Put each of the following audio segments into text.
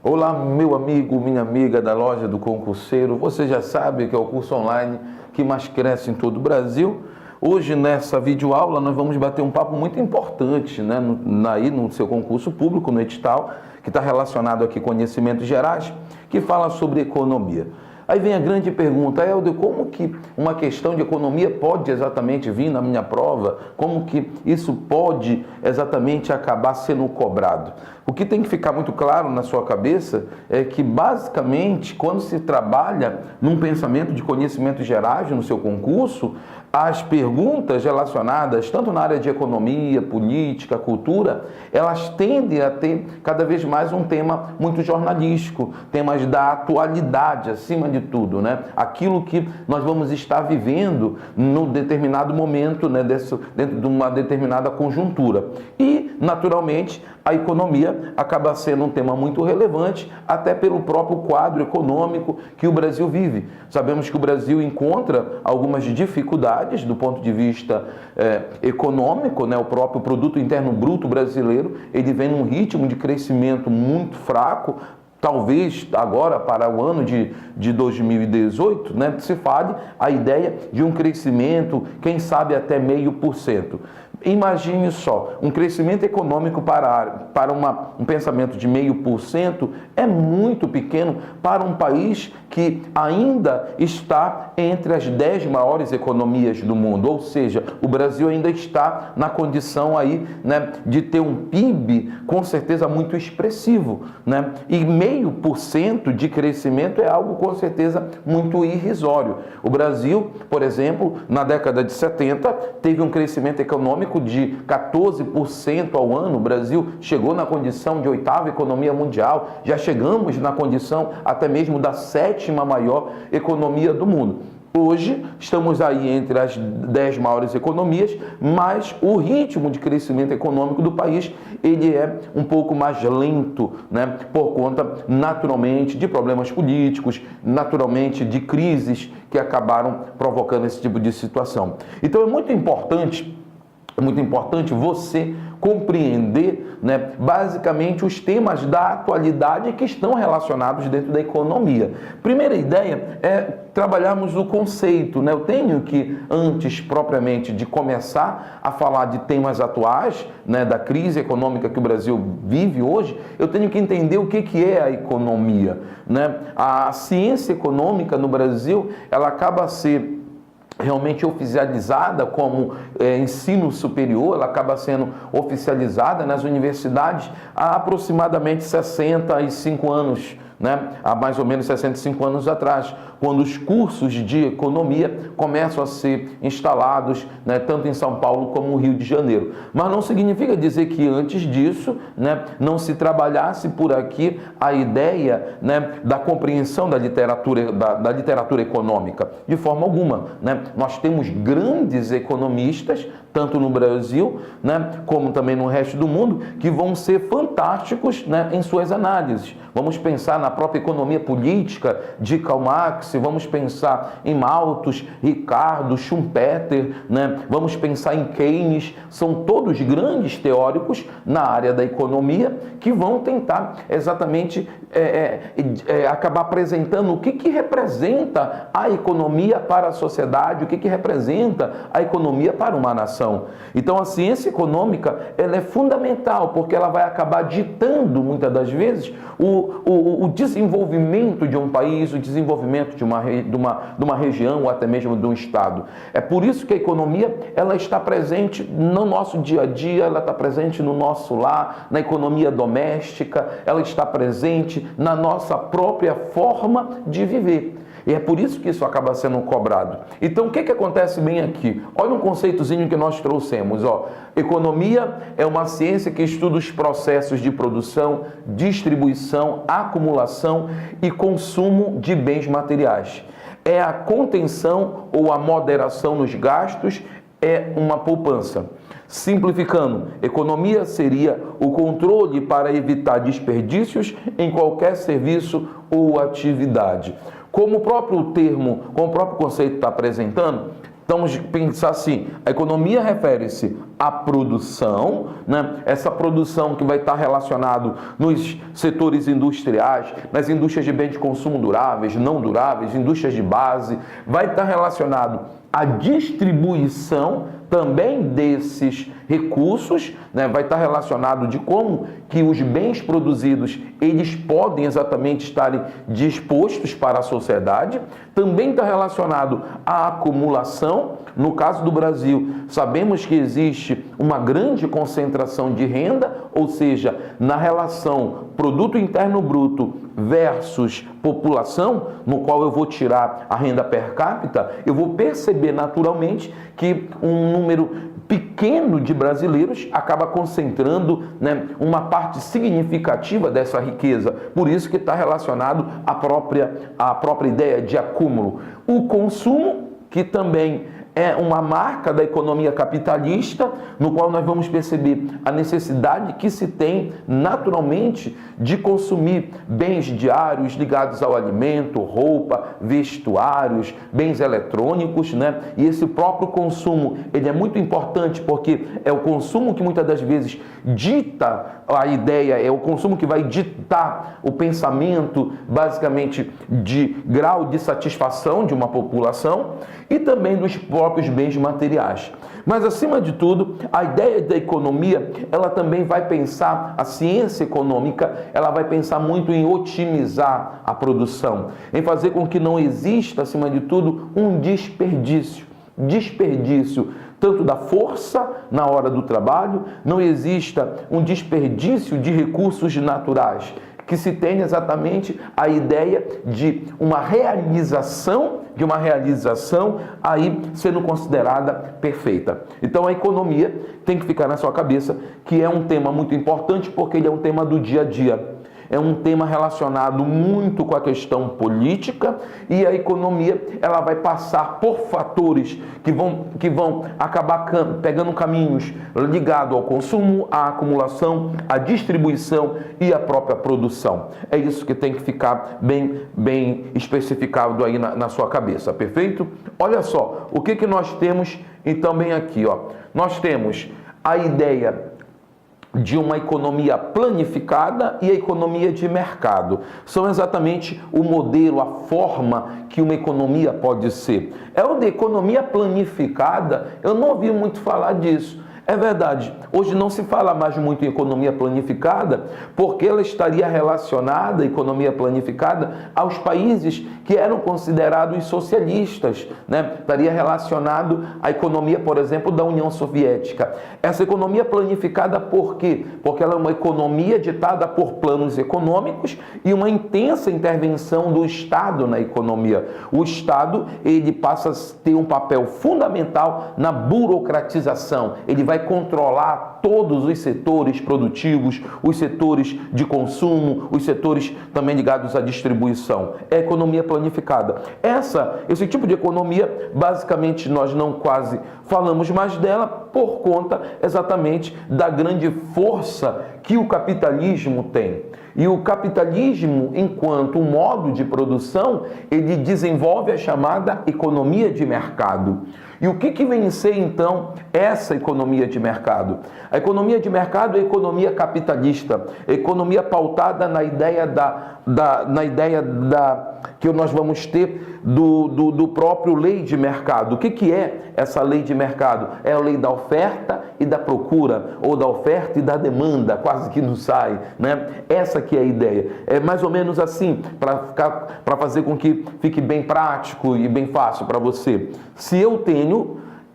Olá, meu amigo, minha amiga da loja do concurseiro. Você já sabe que é o curso online que mais cresce em todo o Brasil. Hoje, nessa videoaula, nós vamos bater um papo muito importante, né, no seu concurso público, no edital, que está relacionado aqui com conhecimentos gerais, que fala sobre economia. Aí vem a grande pergunta, Helder, como que uma questão de economia pode exatamente vir na minha prova? Como que isso pode exatamente acabar sendo cobrado? O que tem que ficar muito claro na sua cabeça é que, basicamente, quando se trabalha num pensamento de conhecimentos gerais no seu concurso, as perguntas relacionadas, tanto na área de economia, política, cultura, elas tendem a ter cada vez mais um tema muito jornalístico, temas da atualidade, acima de tudo, né? Aquilo que nós vamos estar vivendo num determinado momento, né, dentro de uma determinada conjuntura. E, naturalmente, a economia acaba sendo um tema muito relevante, até pelo próprio quadro econômico que o Brasil vive. Sabemos que o Brasil encontra algumas dificuldades do ponto de vista econômico, né? O próprio Produto Interno Bruto brasileiro, ele vem num ritmo de crescimento muito fraco. Talvez agora, para o ano de 2018, né, se fale a ideia de um crescimento, quem sabe até 0,5%. Imagine só, um crescimento econômico para um pensamento de 0,5% é muito pequeno para um país que ainda está entre as 10 maiores economias do mundo, ou seja, o Brasil ainda está na condição aí, né, de ter um PIB com certeza muito expressivo, né? E 0,5% de crescimento é algo com certeza muito irrisório. O Brasil, por exemplo, na década de 70, teve um crescimento econômico de 14% ao ano. O Brasil chegou na condição de 8ª economia mundial, já chegamos na condição até mesmo da 7ª maior economia do mundo. Hoje, estamos aí entre as 10 maiores economias, mas o ritmo de crescimento econômico do país, ele é um pouco mais lento, né? Por conta, naturalmente, de problemas políticos, naturalmente, de crises que acabaram provocando esse tipo de situação. Então, é muito importante você compreender, né, basicamente os temas da atualidade que estão relacionados dentro da economia. Primeira ideia é trabalharmos o conceito, né? Eu tenho que, antes propriamente de começar a falar de temas atuais, né, da crise econômica que o Brasil vive hoje, eu tenho que entender o que é a economia, né? A ciência econômica no Brasil, ela acaba ser realmente oficializada como ensino superior, ela acaba sendo oficializada nas universidades há aproximadamente 65 anos, né? Há mais ou menos 65 anos atrás, quando os cursos de economia começam a ser instalados, né, tanto em São Paulo como no Rio de Janeiro. Mas não significa dizer que antes disso, né, não se trabalhasse por aqui a ideia, né, da compreensão da literatura econômica. De forma alguma, né? Nós temos grandes economistas, tanto no Brasil, né, como também no resto do mundo, que vão ser fantásticos, né, em suas análises. Vamos pensar na própria economia política de Karl Marx, vamos pensar em Malthus, Ricardo, Schumpeter, né? Vamos pensar em Keynes, são todos grandes teóricos na área da economia que vão tentar exatamente acabar apresentando o que representa a economia para a sociedade, o que representa a economia para uma nação. Então a ciência econômica, ela é fundamental, porque ela vai acabar ditando, muitas das vezes, o desenvolvimento de um país, o desenvolvimento de uma região ou até mesmo de um estado. É por isso que a economia, ela está presente no nosso dia a dia, ela está presente no nosso lar, na economia doméstica, ela está presente na nossa própria forma de viver. E é por isso que isso acaba sendo cobrado. Então, o que acontece bem aqui? Olha um conceitozinho que nós trouxemos. Economia é uma ciência que estuda os processos de produção, distribuição, acumulação e consumo de bens materiais. É a contenção ou a moderação nos gastos, é uma poupança. Simplificando, economia seria o controle para evitar desperdícios em qualquer serviço ou atividade. Como o próprio conceito está apresentando, Estamos pensar assim, a economia refere-se à produção, né? Essa produção que vai estar relacionado nos setores industriais, nas indústrias de bens de consumo duráveis, não duráveis, indústrias de base, vai estar relacionado à distribuição também desses recursos, né? Vai estar relacionado de como que os bens produzidos, eles podem exatamente estarem dispostos para a sociedade. Também está relacionado à acumulação. No caso do Brasil, sabemos que existe uma grande concentração de renda, ou seja, na relação produto interno bruto versus população, no qual eu vou tirar a renda per capita, eu vou perceber naturalmente que um número pequeno de brasileiros acaba concentrando, né, uma parte significativa dessa riqueza. Por isso que está relacionado à própria ideia de acúmulo. O consumo, que também é uma marca da economia capitalista, no qual nós vamos perceber a necessidade que se tem naturalmente de consumir bens diários ligados ao alimento, roupa, vestuários, bens eletrônicos, né? E esse próprio consumo, ele é muito importante porque é o consumo que muitas das vezes dita a ideia, é o consumo que vai ditar o pensamento, basicamente, de grau de satisfação de uma população e também dos próprios bens materiais. Mas, acima de tudo, a ideia da economia, ela também vai pensar, a ciência econômica, ela vai pensar muito em otimizar a produção, em fazer com que não exista, acima de tudo, um desperdício. Desperdício tanto da força na hora do trabalho, não exista um desperdício de recursos naturais, que se tenha exatamente a ideia de uma realização aí sendo considerada perfeita. Então a economia tem que ficar na sua cabeça que é um tema muito importante porque ele é um tema do dia a dia. É um tema relacionado muito com a questão política e a economia ela vai passar por fatores que vão acabar pegando caminhos ligados ao consumo, à acumulação, à distribuição e à própria produção. É isso que tem que ficar bem especificado aí na sua cabeça, perfeito? Olha só, o que nós temos então bem aqui, ó. Nós temos a ideia de uma economia planificada e a economia de mercado. São exatamente o modelo, a forma que uma economia pode ser. É o de economia planificada, eu não ouvi muito falar disso. É verdade, hoje não se fala mais muito em economia planificada, porque ela estaria relacionada, a economia planificada, aos países que eram considerados socialistas, né? Estaria relacionado à economia, por exemplo, da União Soviética. Essa economia planificada por quê? Porque ela é uma economia ditada por planos econômicos e uma intensa intervenção do Estado na economia. O Estado, ele passa a ter um papel fundamental na burocratização, ele vai controlar todos os setores produtivos, os setores de consumo, os setores também ligados à distribuição. É a economia planificada. Esse tipo de economia, basicamente, nós não quase falamos mais dela por conta exatamente da grande força que o capitalismo tem. E o capitalismo, enquanto modo de produção, ele desenvolve a chamada economia de mercado. E o que vem a ser, então, essa economia de mercado? A economia de mercado é a economia capitalista, a economia pautada na ideia que nós vamos ter do próprio lei de mercado. O que é essa lei de mercado? É a lei da oferta e da procura, ou da oferta e da demanda, quase que não sai, né? Essa que é a ideia. É mais ou menos assim, para fazer com que fique bem prático e bem fácil para você. Se eu tenho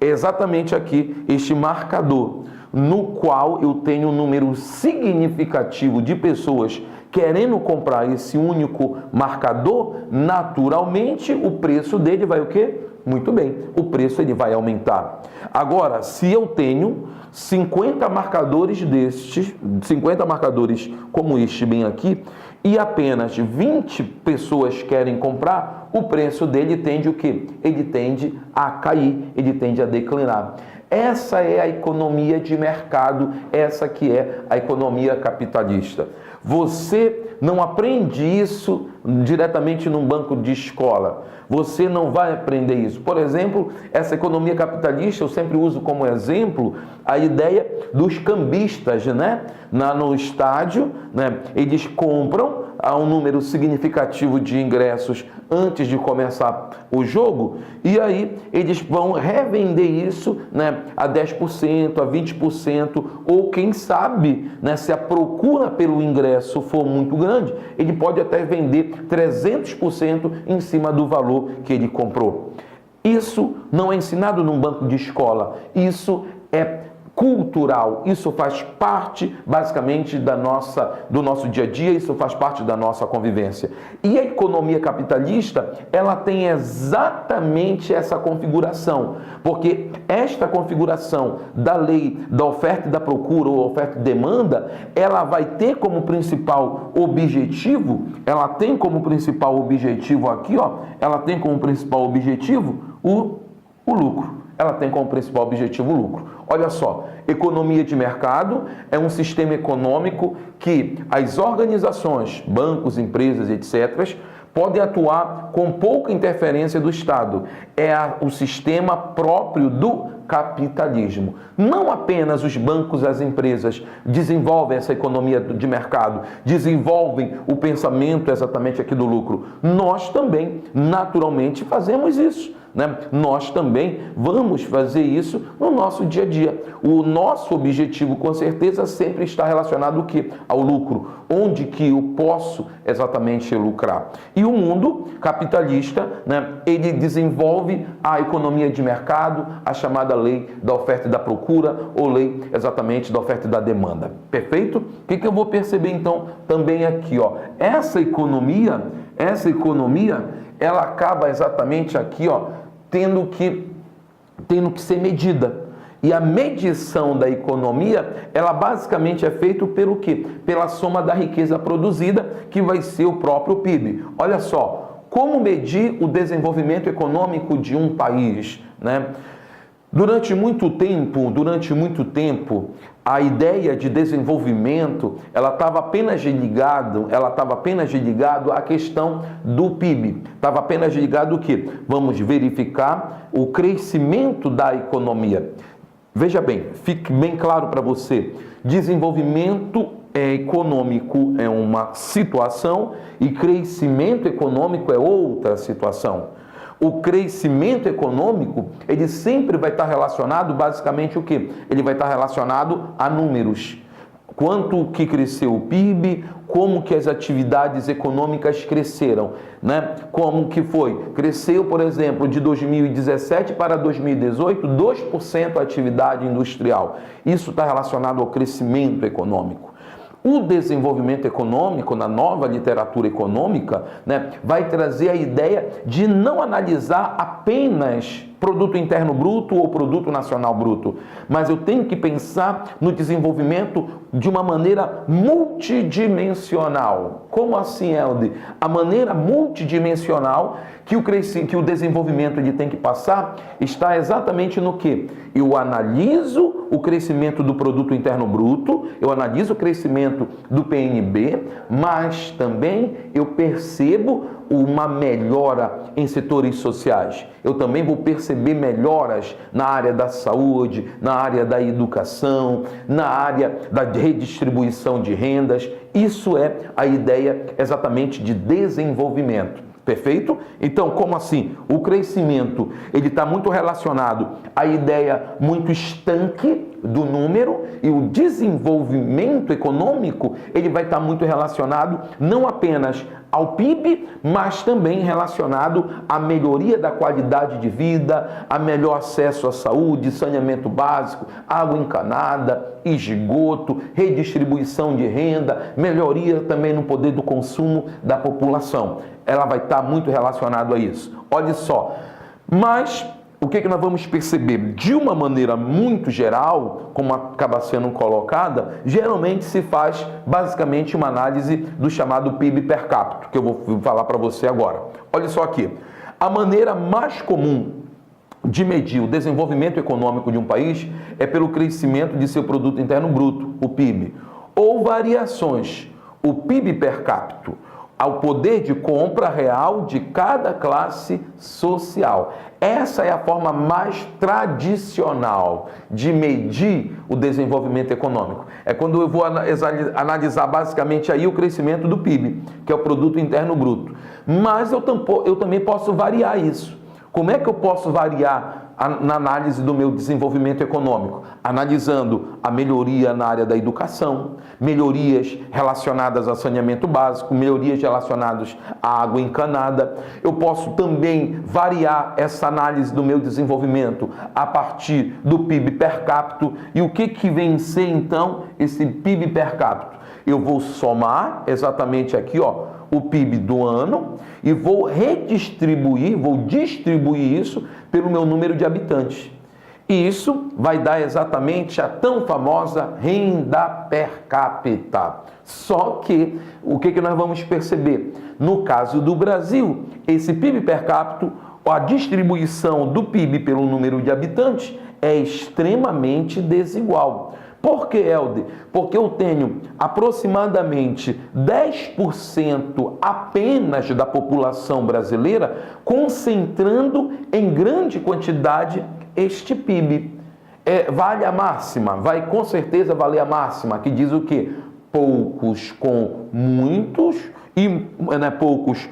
exatamente aqui este marcador, no qual eu tenho um número significativo de pessoas querendo comprar esse único marcador, naturalmente o preço dele vai o quê? Muito bem, o preço ele vai aumentar. Agora, se eu tenho 50 marcadores destes, 50 marcadores como este bem aqui, e apenas 20 pessoas querem comprar, o preço dele tende o quê? Ele tende a cair, ele tende a declinar. Essa é a economia de mercado, essa que é a economia capitalista. Você não aprende isso diretamente num banco de escola. Você não vai aprender isso. Por exemplo, essa economia capitalista, eu sempre uso como exemplo a ideia dos cambistas, né? No estádio, né? Eles compram um número significativo de ingressos antes de começar o jogo, e aí eles vão revender isso, né, a 10%, a 20%, ou quem sabe, né, se a procura pelo ingresso for muito grande, ele pode até vender 300% em cima do valor que ele comprou. Isso não é ensinado num banco de escola, isso é cultural, isso faz parte basicamente do nosso dia a dia, isso faz parte da nossa convivência. E a economia capitalista, ela tem exatamente essa configuração, porque esta configuração da lei da oferta e da procura, ou oferta e demanda, ela vai ter como principal objetivo, aqui, ó, ela tem como principal objetivo o lucro. Ela tem como principal objetivo o lucro. Olha só, economia de mercado é um sistema econômico que as organizações, bancos, empresas, etc., podem atuar com pouca interferência do Estado. É o sistema próprio do capitalismo. Não apenas os bancos e as empresas desenvolvem essa economia de mercado, desenvolvem o pensamento exatamente aqui do lucro. Nós também, naturalmente, fazemos isso. Nós também vamos fazer isso no nosso dia a dia. O nosso objetivo, com certeza, sempre está relacionado ao quê? Ao lucro. Onde que eu posso exatamente lucrar? E o mundo capitalista, ele desenvolve a economia de mercado, a chamada lei da oferta e da procura, ou lei exatamente da oferta e da demanda. Perfeito? O que eu vou perceber então também aqui, ó? Essa economia, ela acaba exatamente aqui, ó, tendo que ser medida. E a medição da economia, ela basicamente é feita pelo quê? Pela soma da riqueza produzida, que vai ser o próprio PIB. Olha só, como medir o desenvolvimento econômico de um país, né? Durante muito tempo, a ideia de desenvolvimento, ela estava apenas ligado à questão do PIB. Estava apenas ligado o quê? Vamos verificar o crescimento da economia. Veja bem, fique bem claro para você. Desenvolvimento econômico é uma situação e crescimento econômico é outra situação. O crescimento econômico, ele sempre vai estar relacionado basicamente o quê? Ele vai estar relacionado a números. Quanto que cresceu o PIB, como que as atividades econômicas cresceram, né? Como que foi? Cresceu, por exemplo, de 2017 para 2018, 2% a atividade industrial. Isso está relacionado ao crescimento econômico. O desenvolvimento econômico, na nova literatura econômica, né, vai trazer a ideia de não analisar apenas produto interno bruto ou produto nacional bruto, mas eu tenho que pensar no desenvolvimento de uma maneira multidimensional. Como assim, Helder? A maneira multidimensional que o desenvolvimento ele tem que passar está exatamente no quê? Eu analiso o crescimento do produto interno bruto, eu analiso o crescimento do PNB, mas também eu percebo uma melhora em setores sociais. Eu também vou perceber melhoras na área da saúde, na área da educação, na área da redistribuição de rendas. Isso é a ideia exatamente de desenvolvimento. Perfeito? Então, como assim? O crescimento, ele está muito relacionado à ideia muito estanque do número, e o desenvolvimento econômico, ele vai estar muito relacionado não apenas ao PIB, mas também relacionado à melhoria da qualidade de vida, a melhor acesso à saúde, saneamento básico, água encanada, esgoto, redistribuição de renda, melhoria também no poder do consumo da população. Ela vai estar muito relacionado a isso. Olha só, mas o que nós vamos perceber? De uma maneira muito geral, como acaba sendo colocada, geralmente se faz basicamente uma análise do chamado PIB per capita, que eu vou falar para você agora. Olha só aqui, a maneira mais comum de medir o desenvolvimento econômico de um país é pelo crescimento de seu produto interno bruto, o PIB, ou variações, o PIB per capita, ao poder de compra real de cada classe social. Essa é a forma mais tradicional de medir o desenvolvimento econômico. É quando eu vou analisar basicamente aí o crescimento do PIB, que é o produto interno bruto. Mas eu também posso variar isso. Como é que eu posso variar na análise do meu desenvolvimento econômico? Analisando a melhoria na área da educação, melhorias relacionadas a saneamento básico, melhorias relacionadas à água encanada. Eu posso também variar essa análise do meu desenvolvimento a partir do PIB per capita. E o que vem ser então esse PIB per capita? Eu vou somar exatamente aqui, ó, o PIB do ano e vou distribuir isso pelo meu número de habitantes. E isso vai dar exatamente a tão famosa renda per capita. Só que, o que nós vamos perceber? No caso do Brasil, esse PIB per capita, a distribuição do PIB pelo número de habitantes é extremamente desigual. Por que, Helder? Porque eu tenho aproximadamente 10% apenas da população brasileira concentrando em grande quantidade este PIB. Vale a máxima? Vai com certeza valer a máxima, que diz o quê? Poucos com muitos, poucos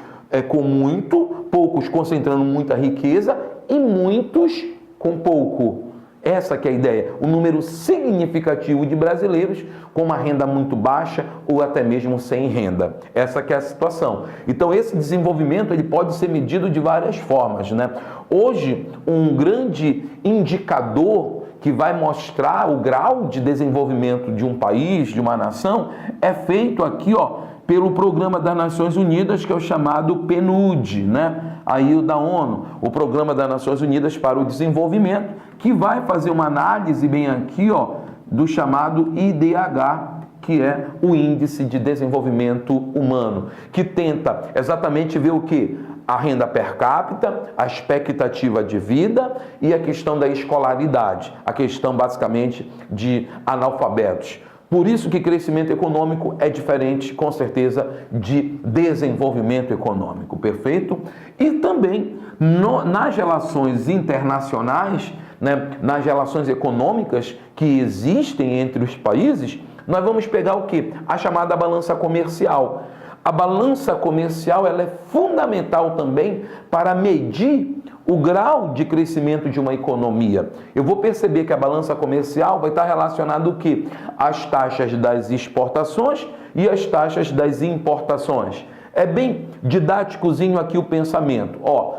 com muito, poucos concentrando muita riqueza e muitos com pouco. Essa que é a ideia, um número significativo de brasileiros com uma renda muito baixa ou até mesmo sem renda. Essa que é a situação. Então esse desenvolvimento ele pode ser medido de várias formas, né? Hoje, um grande indicador que vai mostrar o grau de desenvolvimento de um país, de uma nação, é feito aqui, ó, pelo Programa das Nações Unidas, que é o chamado PNUD, né? Aí o da ONU, o Programa das Nações Unidas para o Desenvolvimento, que vai fazer uma análise bem aqui, ó, do chamado IDH, que é o Índice de Desenvolvimento Humano, que tenta exatamente ver o quê? A renda per capita, a expectativa de vida e a questão da escolaridade, a questão basicamente de analfabetos. Por isso que crescimento econômico é diferente, com certeza, de desenvolvimento econômico, perfeito? E também nas relações internacionais, né, nas relações econômicas que existem entre os países, nós vamos pegar o quê? A chamada balança comercial. A balança comercial ela é fundamental também para medir o grau de crescimento de uma economia. Eu vou perceber que a balança comercial vai estar relacionada o quê? Às taxas das exportações e às taxas das importações. É bem didáticozinho aqui o pensamento. Ó,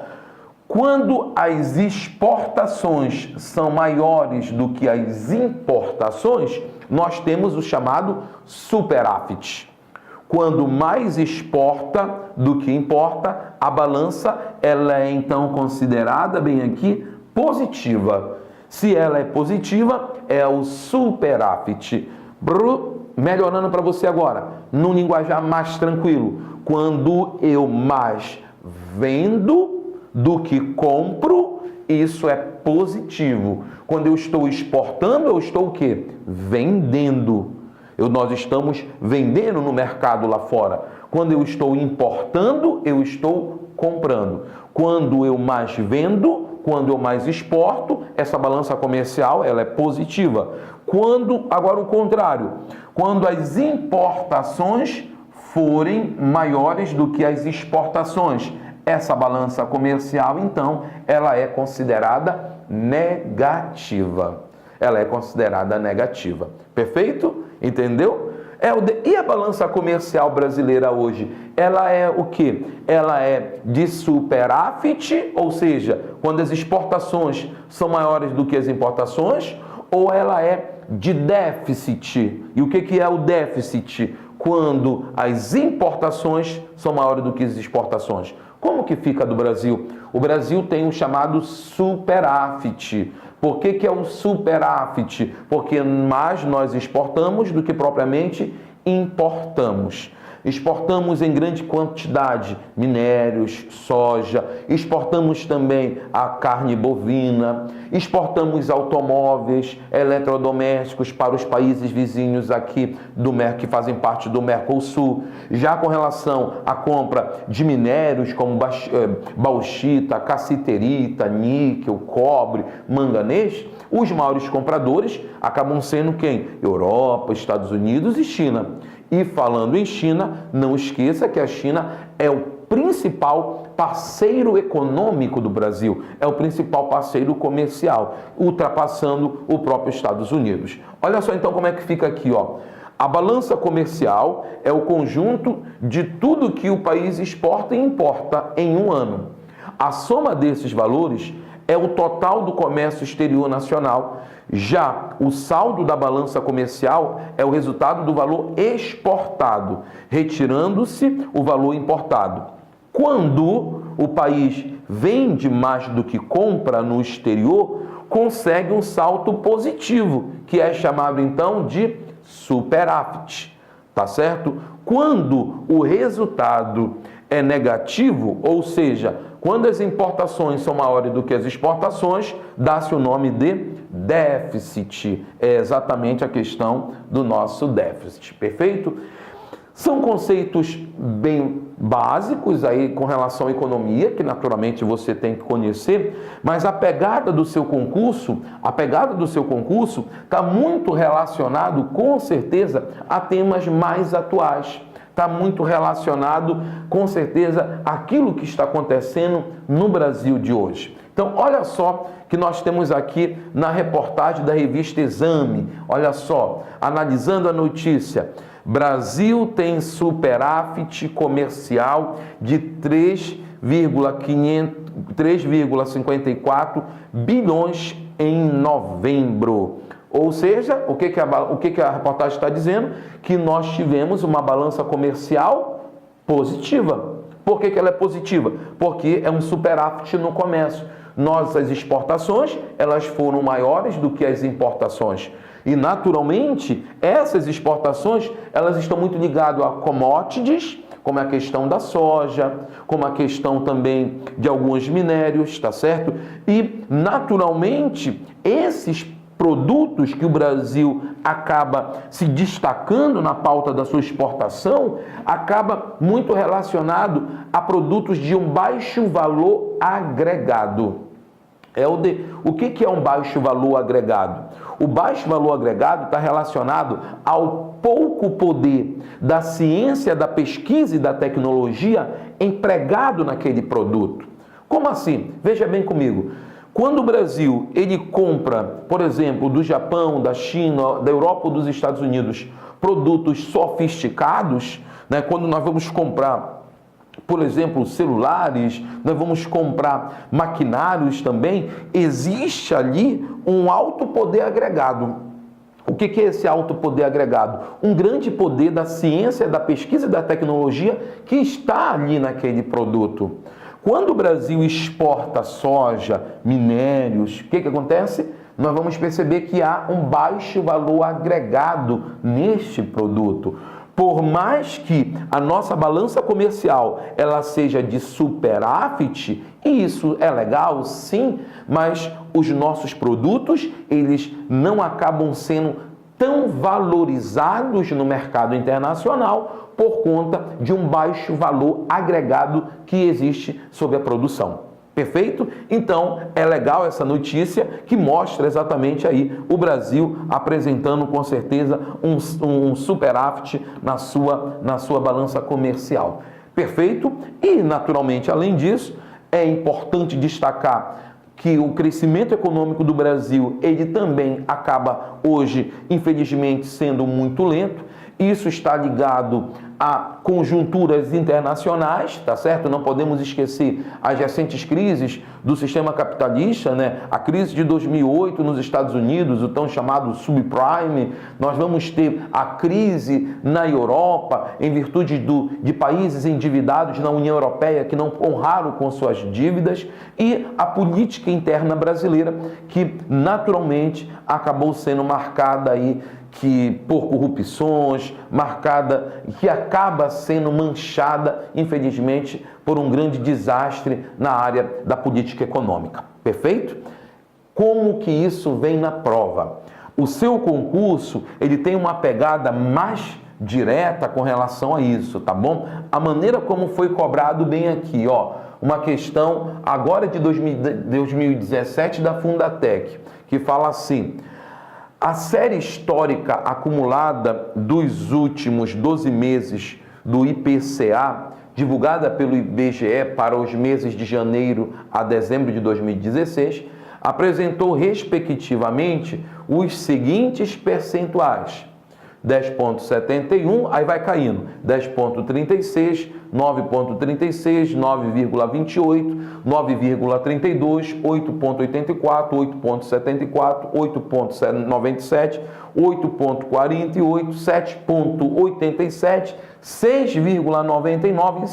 quando as exportações são maiores do que as importações, nós temos o chamado superávit. Quando mais exporta do que importa, a balança ela é então considerada, bem aqui, positiva. Se ela é positiva, é o superávit. Melhorando para você agora, num linguajar mais tranquilo. Quando eu mais vendo do que compro, isso é positivo. Quando eu estou exportando, eu estou o quê? Vendendo. Nós estamos vendendo no mercado lá fora. Quando eu estou importando, eu estou comprando. Quando eu mais vendo, quando eu mais exporto, essa balança comercial ela é positiva. Agora o contrário, quando as importações forem maiores do que as exportações, essa balança comercial, então, ela é considerada negativa. Ela é considerada negativa. Perfeito? Entendeu? E a balança comercial brasileira hoje? Ela é o quê? Ela é de superávit, ou seja, quando as exportações são maiores do que as importações, ou ela é de déficit? E o que é o déficit? Quando as importações são maiores do que as exportações. Como que fica do Brasil? O Brasil tem o chamado superávit. Por que é o superávit? Porque mais nós exportamos do que propriamente importamos. exportamos em grande quantidade minérios, soja, exportamos também a carne bovina, exportamos automóveis, eletrodomésticos para os países vizinhos aqui que fazem parte do Mercosul. Já com relação à compra de minérios como bauxita, cassiterita, níquel, cobre, manganês, os maiores compradores acabam sendo quem? Europa, Estados Unidos e China. E falando em China, não esqueça que a China é o principal parceiro econômico do Brasil, é o principal parceiro comercial, ultrapassando o próprio Estados Unidos. Olha só então como é que fica aqui, ó. A balança comercial é o conjunto de tudo que o país exporta e importa em um ano. A soma desses valores é o total do comércio exterior nacional. Já o saldo da balança comercial é o resultado do valor exportado, retirando-se o valor importado. Quando o país vende mais do que compra no exterior, consegue um saldo positivo, que é chamado então de superávit, tá certo? Quando o resultado é negativo, ou seja, quando as importações são maiores do que as exportações, dá-se o nome de déficit. É exatamente a questão do nosso déficit, perfeito? São conceitos bem básicos aí com relação à economia, que naturalmente você tem que conhecer, mas a pegada do seu concurso está muito relacionado, com certeza, a temas mais atuais. Está muito relacionado, com certeza, àquilo que está acontecendo no Brasil de hoje. Então, olha só que nós temos aqui na reportagem da revista Exame. Olha só, analisando a notícia. Brasil tem superávit comercial de 3,54 bilhões em novembro. Ou seja, o que a reportagem está dizendo? Que nós tivemos uma balança comercial positiva. Por que ela é positiva? Porque é um superávit no comércio. Nossas exportações, elas foram maiores do que as importações. E, naturalmente, essas exportações, elas estão muito ligadas a commodities, como a questão da soja, como a questão também de alguns minérios, tá certo? E, naturalmente, esses produtos que o Brasil acaba se destacando na pauta da sua exportação, acaba muito relacionado a produtos de um baixo valor agregado. O que é um baixo valor agregado? O baixo valor agregado está relacionado ao pouco poder da ciência, da pesquisa e da tecnologia empregado naquele produto. Como assim? Veja bem comigo. Quando o Brasil ele compra, por exemplo, do Japão, da China, da Europa ou dos Estados Unidos, produtos sofisticados, né? Quando nós vamos comprar, por exemplo, celulares, nós vamos comprar maquinários também, existe ali um alto poder agregado. O que é esse alto poder agregado? Um grande poder da ciência, da pesquisa e da tecnologia que está ali naquele produto. Quando o Brasil exporta soja, minérios, o que acontece? Nós vamos perceber que há um baixo valor agregado neste produto. Por mais que a nossa balança comercial ela seja de superávit, e isso é legal, sim, mas os nossos produtos, eles não acabam sendo tão valorizados no mercado internacional por conta de um baixo valor agregado que existe sobre a produção. Perfeito? Então, é legal essa notícia que mostra exatamente aí o Brasil apresentando com certeza um superávit na sua balança comercial. Perfeito? E, naturalmente, além disso, é importante destacar que o crescimento econômico do Brasil, ele também acaba hoje, infelizmente, sendo muito lento. Isso está ligado a conjunturas internacionais, tá certo? Não podemos esquecer as recentes crises do sistema capitalista, né? A crise de 2008 nos Estados Unidos, o tão chamado subprime. Nós vamos ter a crise na Europa em virtude de países endividados na União Europeia que não honraram com suas dívidas, e a política interna brasileira que naturalmente acabou sendo marcada aí que por corrupções, marcada, que acaba sendo manchada, infelizmente, por um grande desastre na área da política econômica. Perfeito? Como que isso vem na prova? O seu concurso, ele tem uma pegada mais direta com relação a isso, tá bom? A maneira como foi cobrado bem aqui, ó, uma questão agora de 2017 da Fundatec, que fala assim: a série histórica acumulada dos últimos 12 meses do IPCA, divulgada pelo IBGE para os meses de janeiro a dezembro de 2016, apresentou respectivamente os seguintes percentuais: 10,71, aí vai caindo, 10,36, 9,36, 9,28, 9,32, 8,84, 8,74, 8,97, 8,48, 7,87, 6,99 e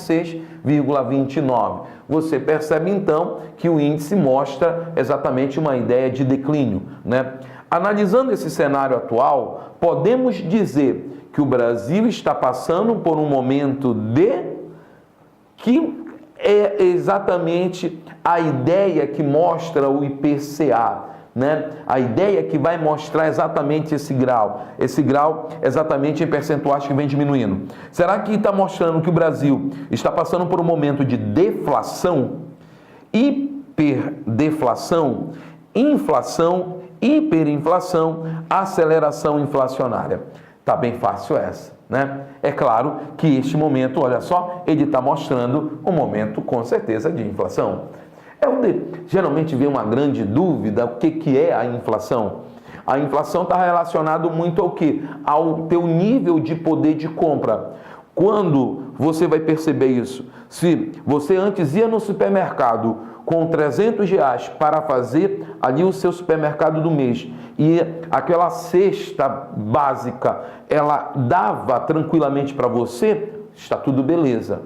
6,29. Você percebe então que o índice mostra exatamente uma ideia de declínio, né? Analisando esse cenário atual, podemos dizer que o Brasil está passando por um momento que é exatamente a ideia que mostra o IPCA, né? A ideia que vai mostrar exatamente esse grau exatamente em percentuais que vem diminuindo. Será que está mostrando que o Brasil está passando por um momento de deflação, hiperdeflação, inflação, hiperinflação, aceleração inflacionária? Tá bem fácil essa, né? É claro que este momento, olha só, ele está mostrando um momento com certeza de inflação. Geralmente vem uma grande dúvida, o que é a inflação? A inflação está relacionada muito ao quê? Ao teu nível de poder de compra. Quando você vai perceber isso? Se você antes ia no supermercado com R$300 para fazer ali o seu supermercado do mês e aquela cesta básica, ela dava tranquilamente para você, está tudo beleza.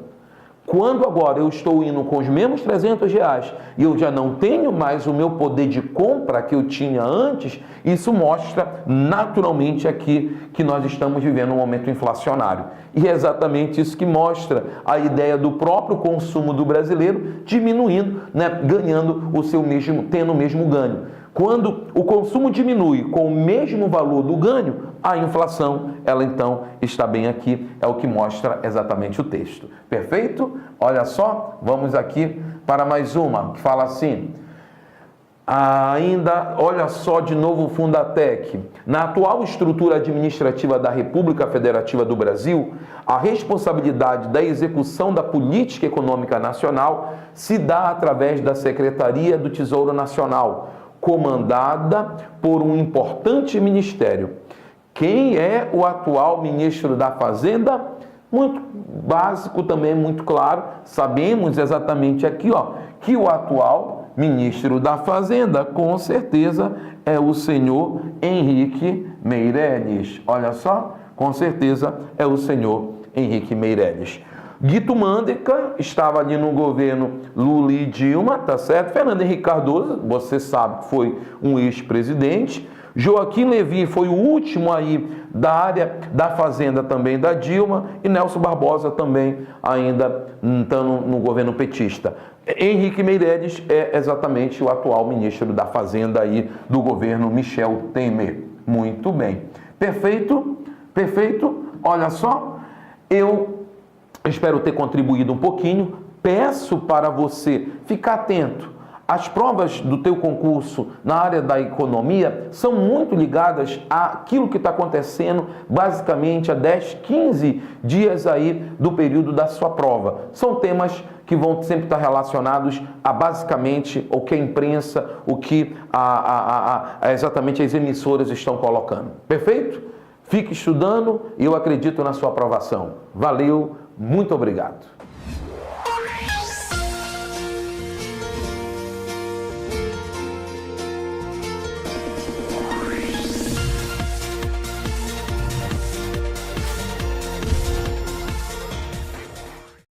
Quando agora eu estou indo com os mesmos R$300 e eu já não tenho mais o meu poder de compra que eu tinha antes, isso mostra naturalmente aqui que nós estamos vivendo um momento inflacionário. E é exatamente isso que mostra a ideia do próprio consumo do brasileiro diminuindo, né, ganhando o seu mesmo, tendo o mesmo ganho. Quando o consumo diminui com o mesmo valor do ganho, a inflação, ela então está bem aqui, é o que mostra exatamente o texto. Perfeito? Olha só, vamos aqui para mais uma, que fala assim: ainda, olha só de novo o Fundatec. Na atual estrutura administrativa da República Federativa do Brasil, a responsabilidade da execução da política econômica nacional se dá através da Secretaria do Tesouro Nacional, comandada por um importante ministério. Quem é o atual ministro da Fazenda? Muito básico também, muito claro. Sabemos exatamente aqui, ó, que o atual ministro da Fazenda, com certeza, é o senhor Henrique Meirelles. Olha só, com certeza é o senhor Henrique Meirelles. Guido Mantega estava ali no governo Lula e Dilma, tá certo? Fernando Henrique Cardoso, você sabe que foi um ex-presidente. Joaquim Levy foi o último aí da área da Fazenda também da Dilma, e Nelson Barbosa também ainda estando no governo petista. Henrique Meirelles é exatamente o atual ministro da Fazenda aí do governo Michel Temer. Muito bem. Perfeito? Perfeito? Olha só, eu espero ter contribuído um pouquinho. Peço para você ficar atento. As provas do teu concurso na área da economia são muito ligadas àquilo que está acontecendo basicamente há 10, 15 dias aí do período da sua prova. São temas que vão sempre estar relacionados a basicamente o que a imprensa, o que exatamente as emissoras estão colocando. Perfeito? Fique estudando e eu acredito na sua aprovação. Valeu, muito obrigado.